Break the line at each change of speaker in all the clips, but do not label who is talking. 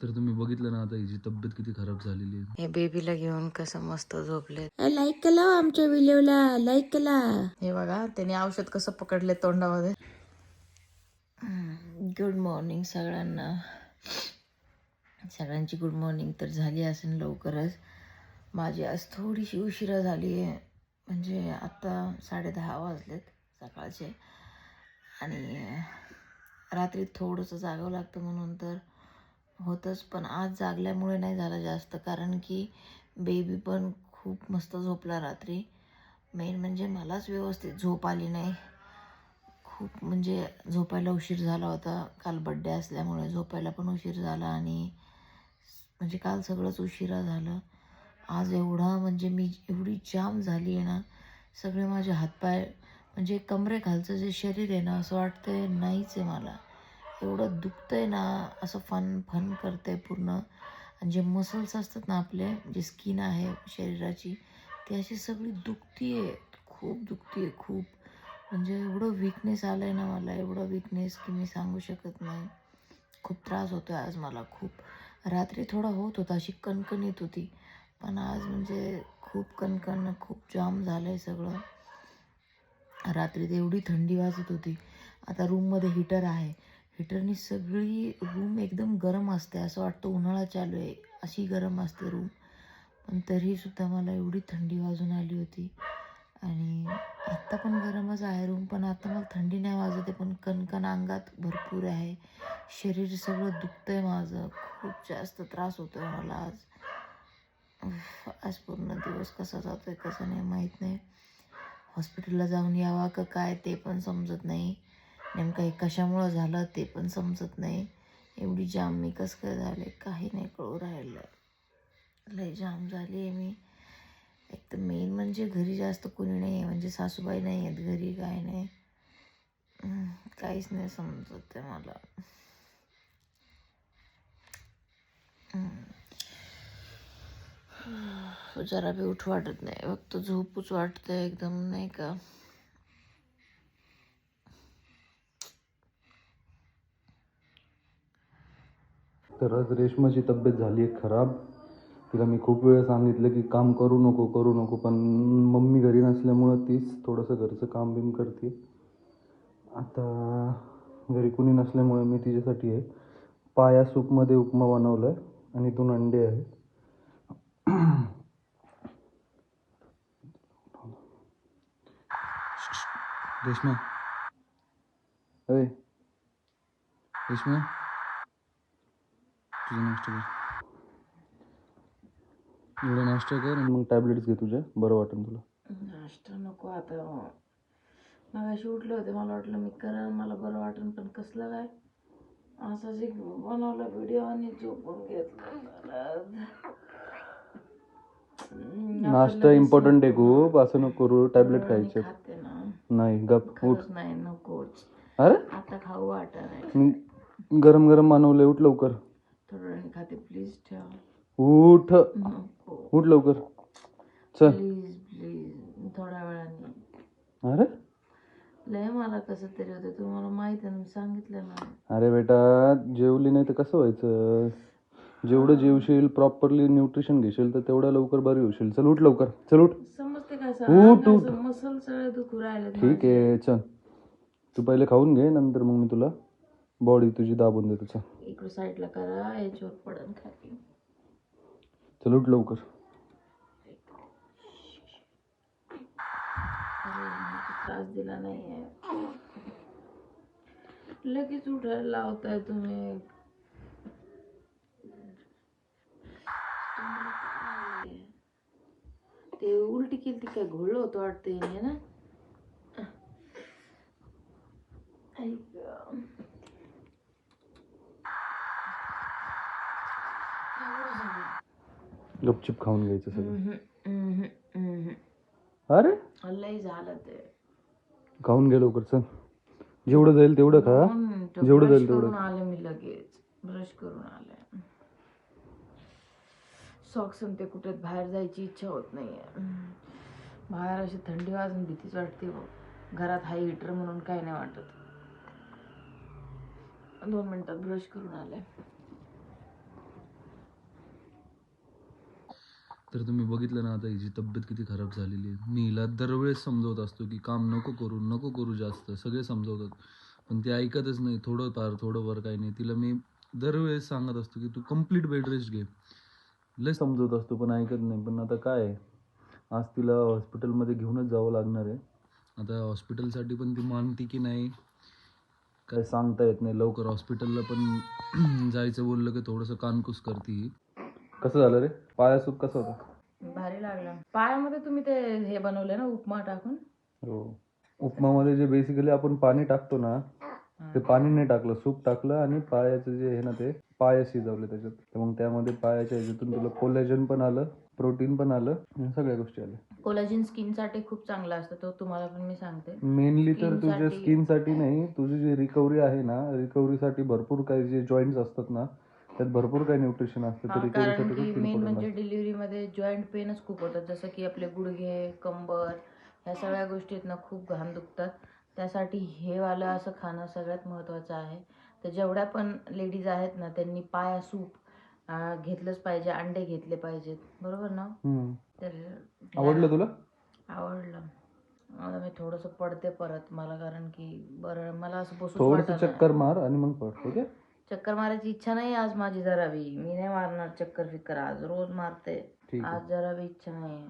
तर तुम्ही बघितलं ना आता हिची तब्येत किती खराब झालेली आहे.
हे बेबीला घेऊन कसं मस्त झोपले. लाईक केला आमच्या व्हिडिओला, लाईक केला. हे बघा त्याने औषध कसं पकडले तोंडामध्ये. गुड मॉर्निंग सगळ्यांना. सगळ्यांची गुड मॉर्निंग तर झाली असेल लवकरच. माझी आज थोडीशी उशिरा झाली आहे, म्हणजे आत्ता 10:30 वाजलेत सकाळचे. आणि रात्री थोडंसं जागावं लागतं म्हणून तर होतंच, पण आज जागल्यामुळे नाही झालं जास्त, कारण की बेबी पण खूप मस्त झोपला रात्री. मेन म्हणजे मलाच व्यवस्थित झोप आली नाही. खूप म्हणजे झोपायला उशीर झाला होता. काल बड्डे असल्यामुळे झोपायला पण उशीर झाला आणि म्हणजे काल सगळंच उशिरा झालं. आज एवढा म्हणजे मी एवढी जाम झाली आहे ना, सगळे माझे हातपाय म्हणजे कमरेखालचं जे शरीर आहे ना, असं वाटतंय नाहीच आहे मला. एवढं दुखतं आहे ना, असं फन करतं आहे पूर्ण. आणि जे मसल्स असतात ना आपले, जे स्किन आहे शरीराची, ती अशी सगळी दुखती आहे. खूप दुखती आहे खूप. म्हणजे एवढं विकनेस आलं आहे ना मला, एवढं विकनेस की मी सांगू शकत नाही. खूप त्रास होतो आहे आज मला खूप. रात्री थोडा होत होता, अशी कणकण येत होती, पण आज म्हणजे खूप कणकण, खूप जाम झालं आहे सगळं. रात्री तर एवढी थंडी वाजत होती. आता रूममध्ये हीटर आहे, हीटरनी सगळी रूम एकदम गरम असते, असं वाटतं उन्हाळा चालू आहे, अशी गरम असते रूम. पण तरीसुद्धा मला एवढी थंडी वाजून आली होती. आणि आत्ता पण गरमच आहे रूम, पण आता मला थंडी नाही वाजत आहे, पण कणकण अंगात भरपूर आहे. शरीर सगळं दुखतं आहे माझं, खूप जास्त त्रास होतो आहे मला आज. आज पूर्ण दिवस कसा जातो आहे कसं नाही माहीत नाही. हॉस्पिटलला जाऊन यावा का काय ते पण समजत नाही. नेमकं हे कशामुळं झालं ते पण समजत नाही. एवढी जाम मी कसं काय झाले काही नाही कळू राहिलं. लय जाम झाली आहे मी. एक तर मेन म्हणजे घरी जास्त कोणी नाही आहे, म्हणजे सासूबाई नाही आहेत घरी, काय नाही. काहीच नाही समजत आहे मला. जरा बी उठ वाटत नाही, फक्त झोपूच वाटतं एकदम, नाही का.
तर आज रेश्माची तब्येत झाली आहे खराब. तिला मी खूप वेळा सांगितलं की काम करू नको, पण मम्मी घरी नसल्यामुळं तीच थोडंसं घरचं काम बिम करते. आता घरी कुणी नसल्यामुळे मी तिच्यासाठी आहे पाया सूपमध्ये उपमा बनवला आहे आणि 2 अंडे आहेत. रेश्मा, अय रेश्मा, तुझा नाश्ता कर. एवढा नाश्ता कर आणि मग टॅबलेट्स घे तुझ्या, बरं वाटेल तुला.
नाश्ता नको आता. मगाशी उठले होते, मला वाटलं मी करा मला बरं वाटेल, पण कसलं काय असंच एक बनवला व्हिडिओ आणि झोपून घेतलं.
नाश्ता इम्पॉर्टंट आहे खूप, असं नको करू. टॅबलेट खायचे
खाते ना.
नाही. गप उठ.
खरंच नाही, नकोच.
अरे
आता खाऊ वाटत नाही.
गरम गरम बनवलंय, उठ लवकर.
थोड्या वेळाने खाते, प्लीज ठेवा.
उठ
नको
उठ लवकर, चल.
प्लीज प्लीज, थोड्या वेळाने.
अरे
लय मला कसं तरी होतं, तुम्हाला माहिती आहे ना, मी सांगितलं ना.
अरे बेटा, जेवली नाही तर कसं व्हायचं. जेवढं जेवशील, प्रॉपरली न्यूट्रिशन घेशील तर तेवढं लवकर बरी होशील. चल उठ लवकर, चल उठ.
समजते काय
उठ उठ.
मसल सगळे दुखू राहिले.
ठीक आहे चल, तू पहिले खाऊन घे, नंतर मग मी तुला बॉडी तुझी दाबून देतो. चल
इकडं साईडला करा, याच्यावर पडन खाली.
चल उठ लवकर.
त्रास दिला नाहीये, लगेच उठायला लावताय तुम्ही. ते उलटी केली ती काय घोळ होतं वाटतं येणे ना.
गपचिप खाऊन घ्यायचं सगळं. अरे
लय झालं ते.
खाऊन घे लवकर, चल. जेवढं जाईल तेवढं खा, जेवढं जाईल तेवढं.
आले मी लगेच ब्रश करून आले. सॉक्स ते कुठे बाहेर जायची इच्छा होत नाहीये. बाहेर अशी थंडी वाजून भीतीच वाटते. घरात हाय हीटर म्हणून काही नाही वाटत. 2 मिनिटात ब्रश करून आले.
तर तुम्ही बघितलं ना आता हिची तब्येत किती खराब झालेली आहे. मी हिला दरवेळेस समजवत असतो की काम नको करू जास्त, सगळे समजवतात पण ती ऐकतच नाही. थोडंफार काही नाही. तिला मी दरवेळेस सांगत असतो की तू कंप्लीट बेड रेस्ट घे. लय समजवत असतो पण ऐकत नाही. पण आता काय आहे, आज तिला हॉस्पिटलमध्ये घेऊनच जावं लागणार आहे. आता हॉस्पिटलसाठी पण ती मानते की नाही काय सांगता येत नाही. लवकर हॉस्पिटलला पण जायचं बोललं की थोडंसं कानकूस करते ही. कसं झालं रे, पाया सूप कसा होता?
भारी लागला. पायामध्ये तुम्ही ते हे बनवले ना उपमा टाकून?
हो. उपमामध्ये जे बेसिकली आपण पाणी टाकतो ना, ते पाणी नाही टाकलं, सूप टाकलं आणि पायाचं जे आहे ना ते पाय शिजवले त्याच्यात. तर मग त्यामध्ये पायाच्या ह्याच्यातून तुला कोलॅजन पण आलं, प्रोटीन पण आलं आणि सगळ्या गोष्टी आल्या.
कोलॅजिन स्किनसाठी खूप चांगला असतं, तो तुम्हाला पण मी सांगते.
मेनली तर
Skin
तुझ्या
साठी-
स्किनसाठी नाही, तुझी जी रिकव्हरी आहे ना, रिकव्हरीसाठी भरपूर काही जे जॉईंट्स असतात ना, त्यात भरपूर काही न्यूट्रिशन असतं. तर
कारण
रिकव्हरीसाठी
की
खूप
मेन
इम्पॉर्टंट
म्हणजे
असतं.
डिलिव्हरीमध्ये जॉईंट पेनच खूप होतात, जसं की आपले गुडघे, कंबर, ह्या सगळ्या गोष्टीत ना खूप घाण दुखतात. त्यासाठी हे वालं असं खाणं सगळ्यात महत्त्वाचं आहे. तर जेवढ्या पण लेडीज आहेत ना, त्यांनी पाया सूप घेतलंच पाहिजे, अंडे घेतले पाहिजेत, बरोबर ना? तर
आवडलं तुला?
आवडलं. आता मी थोडंसं पडते परत, मला कारण की बरं मला असं बसूच
थोडंसं
वाटत
चक्कर मार आणि मग पड. ठीक आहे?
चक्कर मारायची इच्छा नाही आज माझी जरावी. मी नाही मारणार चक्कर फिक्कर आज, रोज मारते.
ठीक आहे.
आज जरावी इच्छा नाही.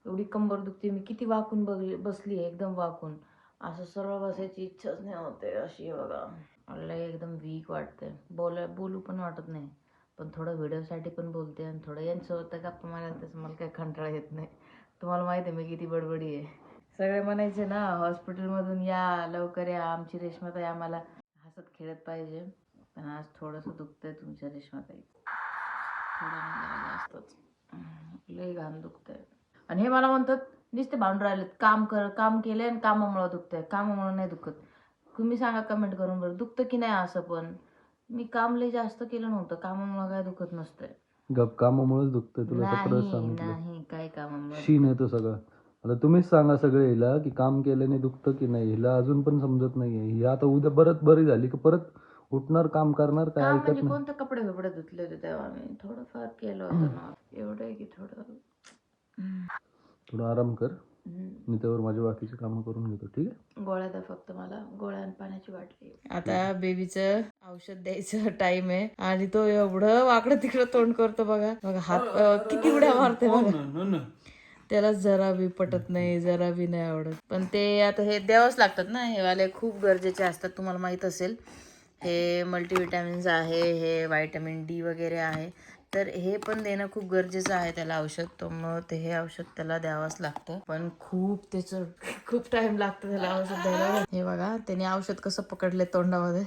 एवढी कंबर दुखते, मी किती वाकून बसली एकदम वाकून. असं सरळ बसायची इच्छाच नाही होते, अशी आहे बघा. मला एकदम वीक वाटते, बोलू पण वाटत नाही. पण थोडं व्हिडिओसाठी पण बोलते आणि थोडं यांच्यासोबत गप्पा मारायला तसं मला काही कंटाळा येत नाही. तुम्हाला माहिती आहे मी किती बडबडी आहे. सगळे म्हणायचे ना हॉस्पिटलमधून या लवकर या, आमची रेश्माताई आम्हाला हसत खेळत पाहिजे. पण आज थोडंसं दुखतंय तुमच्या रेश्माताई, थोडं नाही जरा जास्तच. लई घाण दुखतंय. आणि हे मला म्हणतात नुसते भांडून राहिलेत, काम केलंय आणि कामामुळे दुखतंय. कामामुळे नाही दुखत. तुम्ही सांगा कमेंट करून बरं, दुखतं की नाही असं? पण मी काम लई जास्त केलं नव्हतं, कामामुळे काय दुखत नसतंय.
गप, कामामुळेच दुखतंय. तुला सगळं सांगितलं.
नाही काय कामामुळे
शीन येतो सगळं. आता तुम्हीच सांगा सगळे हिला की काम केल्याने दुखतं की नाही. हिला अजून पण समजत नाहीये. ही आता उद्या परत बरी झाली की परत उठणार, काम करणार, काय
काम
ऐकत
म्हणजे
नाही.
कोणते कपडे बिपडे धुतले होते तेव्हा मी थोडंफार केलं होतं ना, एवढं आहे की थोडं.
थोडा आराम कर. मी त्यावर माझी बाकीची कामं करून घेतो. ठीक आहे?
गोळ्या द्या फक्त मला, गोळ्या आणि पाण्याची बाटली. आता बेबीचं औषध द्यायचं टाइम आहे आणि तो एवढं वाकडं तिकडं तोंड करतो बघा. हात किती उड्या मारते बघा. त्याला जरा बी पटत नाही, जरा बी नाही आवडत. पण ते आता हे द्यावंच लागतात ना, हे वाले खूप गरजेचे असतात, तुम्हाला माहित असेल. हे मल्टीविटॅमिन्स आहे, हे व्हायटॅमिन डी वगैरे आहे, तर हे पण देणं खूप गरजेचं आहे त्याला औषध. त्यामुळं ते हे औषध त्याला द्यावंच लागतं. पण त्याचं खूप टाइम लागतं त्याला औषध द्यायला. हे बघा त्याने औषध कसं पकडले तोंडामध्ये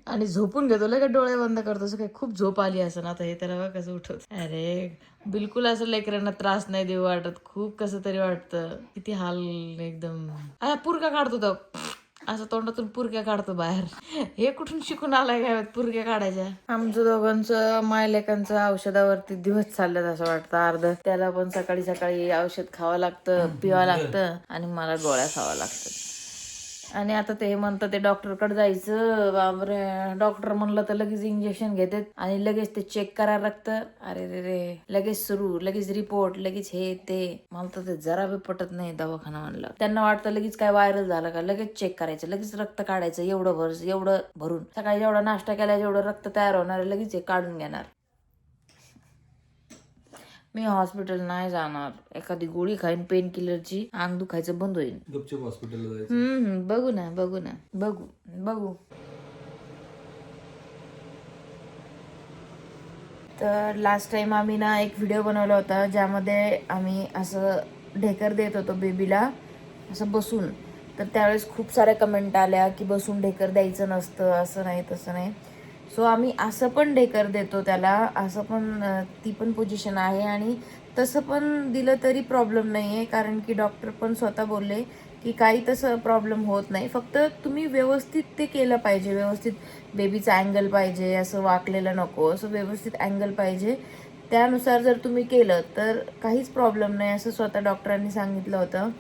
आणि झोपून घेतो, लगेच डोळे बंद करतो. असं काही खूप झोप आली असं ना, आता हे त्याला बघा कसं उठवत. अरे बिलकुल असं लेकरांना त्रास नाही देऊ वाटत, खूप कसं तरी वाटतं. किती हाल एकदम. पुरका काढतो तो, असं तोंडातून पुरक्या काढतो बाहेर. हे कुठून शिकून आलाय काय पुरक्या काढायच्या? आमचं दोघांचं मायलेकांचं औषधावरती दिवस चाललेत असं वाटतं अर्ध. त्याला पण सकाळी सकाळी औषध खावं लागतं, पिवावं लागतं आणि मला गोळ्या खावा लागतात. आणि आता ते म्हणतात ते डॉक्टरकडे जायचं. बापरे, डॉक्टर म्हणलं तर लगेच इंजेक्शन घेतात आणि लगेच ते चेक करा रक्त. अरे रे रे, लगेच सुरू, लगेच रिपोर्ट, लगेच हे ते. मला तर ते जरा बी पटत नाही दवाखाना म्हणलं. त्यांना वाटतं लगेच काय व्हायरल झालं का लगेच चेक करायचं, लगेच रक्त काढायचं, एवढं भरून. सकाळी जेवढा नाश्ता केला जेवढं रक्त तयार होणार लगेच हे काढून घेणार. मी हॉस्पिटल नाही जाणार. एखादी गोळी खाईन पेन किलरची, अंग दुखायचं बंद होईल.
गपचूप हॉस्पिटलला जायचं.
बघू. तर लास्ट टाइम आम्ही ना एक व्हिडिओ बनवला होता ज्यामध्ये आम्ही असं ढेकर देत होतो बेबीला असं बसून. तर त्यावेळेस खूप साऱ्या कमेंट आल्या की बसून ढेकर द्यायचं नसतं, असं नाही तसं नाही. सो आम्ही असं पण ढेकर देतो त्याला, असं पण ती पण पोझिशन आहे आणि तसं पण दिलं तरी प्रॉब्लेम नाही आहे. कारण की डॉक्टर पण स्वतः बोलले की काही तसं प्रॉब्लेम होत नाही, फक्त तुम्ही व्यवस्थित ते केलं पाहिजे. व्यवस्थित बेबीचा अँगल पाहिजे, असं वाकलेलं नको, असं व्यवस्थित अँगल पाहिजे. त्यानुसार जर तुम्ही केलं तर काहीच प्रॉब्लेम नाही असं स्वतः डॉक्टरांनी सांगितलं होतं.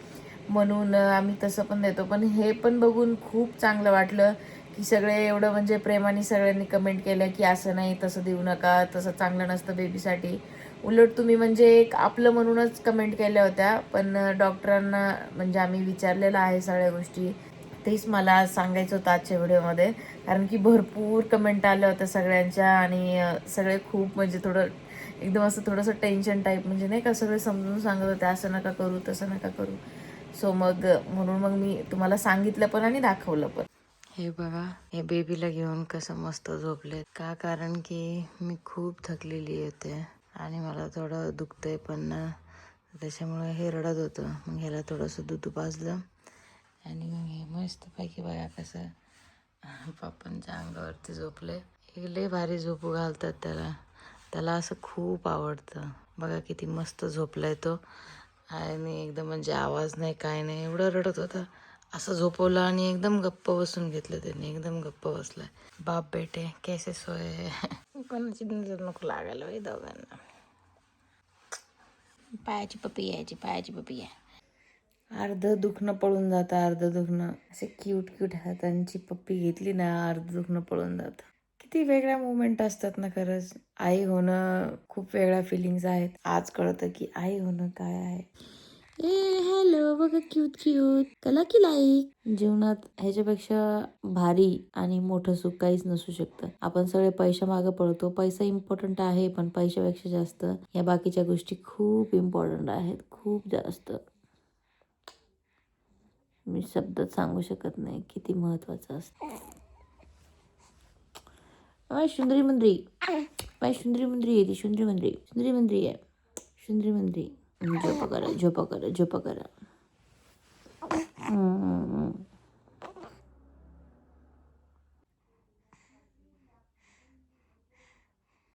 म्हणून आम्ही तसं पण देतो. पण हे पण बघून खूप चांगलं वाटलं की सगळे एवढं म्हणजे प्रेमाने सगळ्यांनी कमेंट केलं की असं नाही, तसं देऊ नका, तसं चांगलं नसतं बेबीसाठी. उलट तुम्ही म्हणजे एक आपलं म्हणूनच कमेंट केल्या होत्या, पण डॉक्टरांना म्हणजे आम्ही विचारलेलं आहे सगळ्या गोष्टी. तेच मला आज सांगायचं होतं आजच्या व्हिडिओमध्ये, कारण की भरपूर कमेंट आल्या होत्या सगळ्यांच्या आणि सगळे खूप म्हणजे थोडं एकदम असं थोडंसं टेन्शन टाईप, म्हणजे नाही का, सगळे समजून सांगत होते असं नका करू तसं नका करू. सो मग म्हणून मग मी तुम्हाला सांगितलं पण आणि दाखवलं पण. हे बघा, हे बेबीला घेऊन कसं मस्त झोपले का, कारण की मी खूप थकलेली होते आणि मला थोडं दुखतंय पण ना, त्याच्यामुळे हे रडत होतं. मग ह्याला थोडंसं दूध पाजलं आणि मग हे मस्तपैकी बघा कसं पप्पांच्या अंगावरती झोपले. हे लय भारी झोपू घालतात त्याला, त्याला असं खूप आवडतं. बघा किती मस्त झोपलाय तो आणि एकदम म्हणजे आवाज नाही काय नाही, एवढं रडत होता. असं झोपवलं आणि एकदम गप्प बसून घेतलं त्यांनी, एकदम गप्प बसलाय. बाप बेटे कैसे सोय. कोणाची नजर नको लागायला बाई दोघांना. पायाची पप्पी यायची, पायाची पप्पी आहे. अर्ध दुखणं पळून जातं, अर्ध दुखणं. असे क्यूट क्यूट हातांची पप्पी घेतली ना, अर्ध दुखणं पळून जातं. किती वेगळ्या मुवमेंट असतात ना खरंच. आई होणं खूप वेगळ्या फिलिंग्स आहेत. आज कळतं की आई होणं काय आहे. ए हॅलो बघा, क्यूट क्यूट कला की लाईक. जीवनात ह्याच्यापेक्षा भारी आणि मोठं सुख काहीच नसू शकतं. आपण सगळे पैशा मागे पळतो, पैसा इम्पॉर्टंट आहे, पण पैशापेक्षा जास्त या बाकीच्या गोष्टी खूप इम्पॉर्टंट आहेत, खूप जास्त. मी शब्दात सांगू शकत नाही किती महत्वाचं असतं. सुंदरी मंद्री, बाय सुंदरी मंद्री आहे ती, सुंदरी मंद्री, सुंदरी मंद्री आहे, सुंदरी मंद्री. झोपा करा, झोपा करा, झोपा करा.